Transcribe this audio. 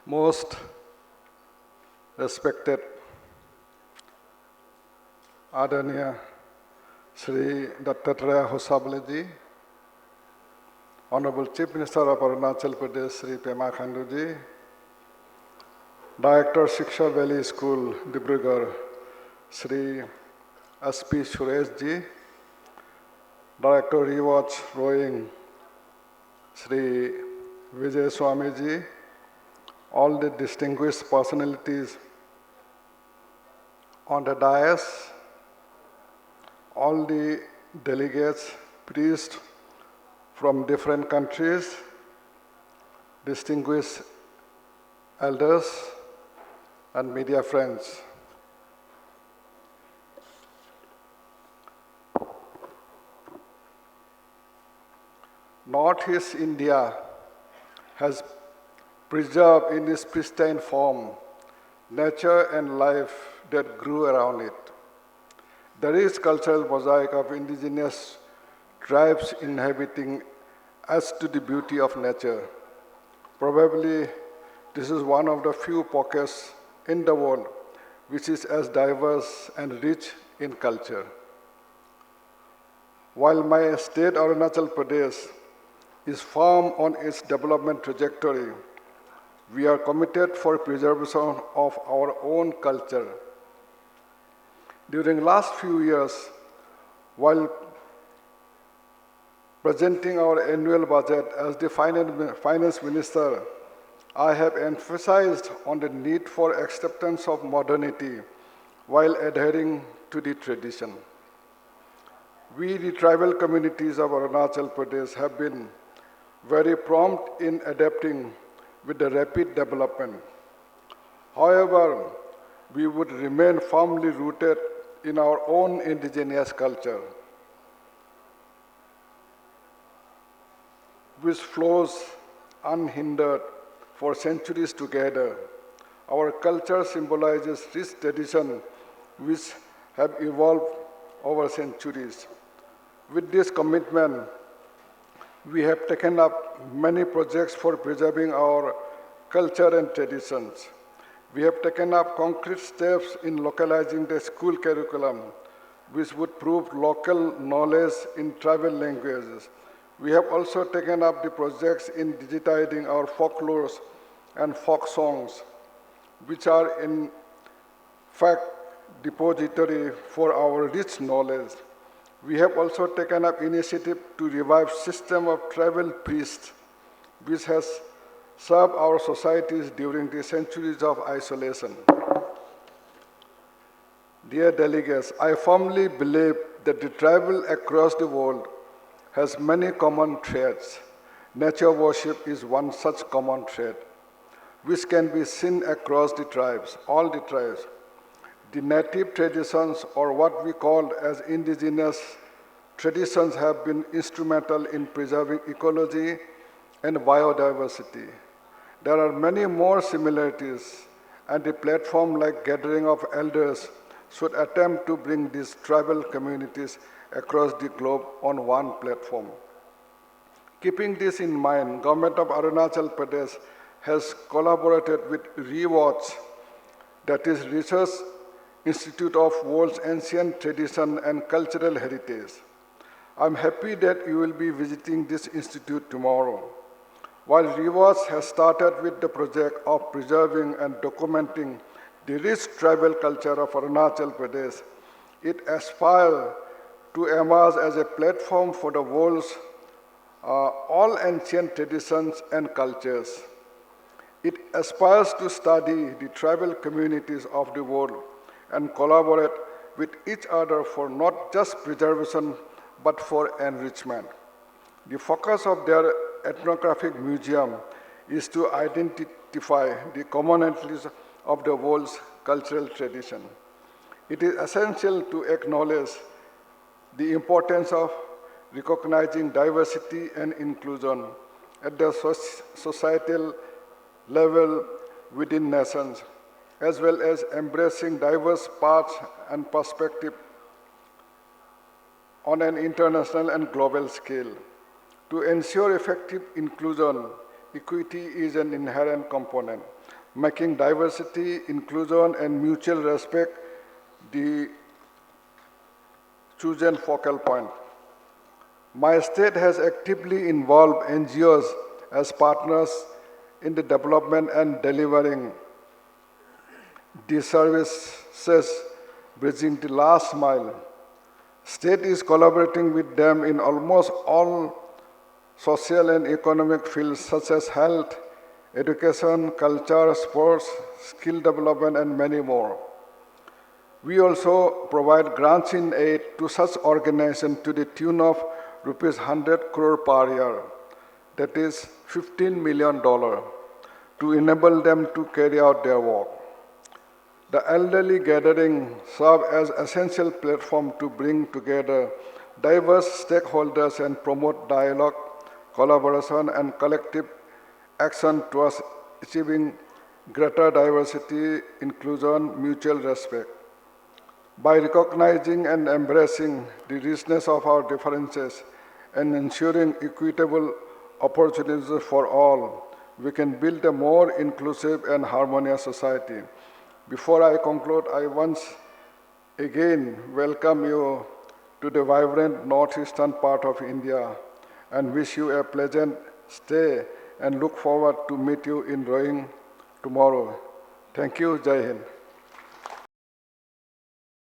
Most respected Adaniya Shri Dattatreya Hosableji, Honorable Chief Minister of Arunachal Pradesh Shri Pema Khanduji, Director Shiksha Valley School Dibrugarh Shri S.P. Sureshji, Director Rewatch Rowing Shri Vijay Swamiji, all the distinguished personalities on the dais, all the delegates, priests from different countries, distinguished elders, and media friends. Northeast India has preserved in its pristine form nature and life that grew around it. The rich cultural mosaic of indigenous tribes inhabiting adds to the beauty of nature. Probably this is one of the few pockets in the world which is as diverse and rich in culture. While my state Arunachal Pradesh is firm on its development trajectory, we are committed for preservation of our own culture. During last few years, while presenting our annual budget as the finance minister, I have emphasized on the need for acceptance of modernity while adhering to the tradition. We, the tribal communities of Arunachal Pradesh, have been very prompt in adapting with the rapid development. However, we would remain firmly rooted in our own indigenous culture, which flows unhindered for centuries together. Our culture symbolizes rich tradition which have evolved over centuries. With this commitment, we have taken up many projects for preserving our culture and traditions. We have taken up concrete steps in localizing the school curriculum, which would prove local knowledge in tribal languages. We have also taken up the projects in digitizing our folklores and folk songs, which are in fact depository for our rich knowledge. We have also taken up initiative to revive system of tribal priests, which has served our societies during the centuries of isolation. Dear delegates, I firmly believe that the tribal across the world has many common threads. Nature worship is one such common thread, which can be seen across the tribes, all the tribes. The native traditions, or what we call as indigenous traditions, have been instrumental in preserving ecology and biodiversity. There are many more similarities, and a platform like Gathering of Elders should attempt to bring these tribal communities across the globe on one platform. Keeping this in mind, Government of Arunachal Pradesh has collaborated with ReWatch, that is Research Institute of World's Ancient Tradition and Cultural Heritage. I'm happy that you will be visiting this institute tomorrow. While ReWatch has started with the project of preserving and documenting the rich tribal culture of Arunachal Pradesh, it aspires to emerge as a platform for the world's all ancient traditions and cultures. It aspires to study the tribal communities of the world and collaborate with each other for not just preservation, but for enrichment. The focus of their ethnographic museum is to identify the commonalities of the world's cultural tradition. It is essential to acknowledge the importance of recognizing diversity and inclusion at the societal level within nations, as well as embracing diverse paths and perspectives on an international and global scale. To ensure effective inclusion, equity is an inherent component. making diversity, inclusion, and mutual respect the chosen focal point. My state has actively involved NGOs as partners in the development and delivering the services bridging the last mile. State is collaborating with them in almost all social and economic fields such as health, education, culture, sports, skill development, and many more. We also provide grants in aid to such organizations to the tune of rupees 100 crore per year, that is $15 million, to enable them to carry out their work. The elderly gathering serve as essential platform to bring together diverse stakeholders and promote dialogue, collaboration, and collective action towards achieving greater diversity, inclusion, mutual respect. By recognizing and embracing the richness of our differences and ensuring equitable opportunities for all, we can build a more inclusive and harmonious society. Before I conclude, I once again welcome you to the vibrant northeastern part of India and wish you a pleasant stay and look forward to meet you in Rohing tomorrow. Thank you. Jai Hind.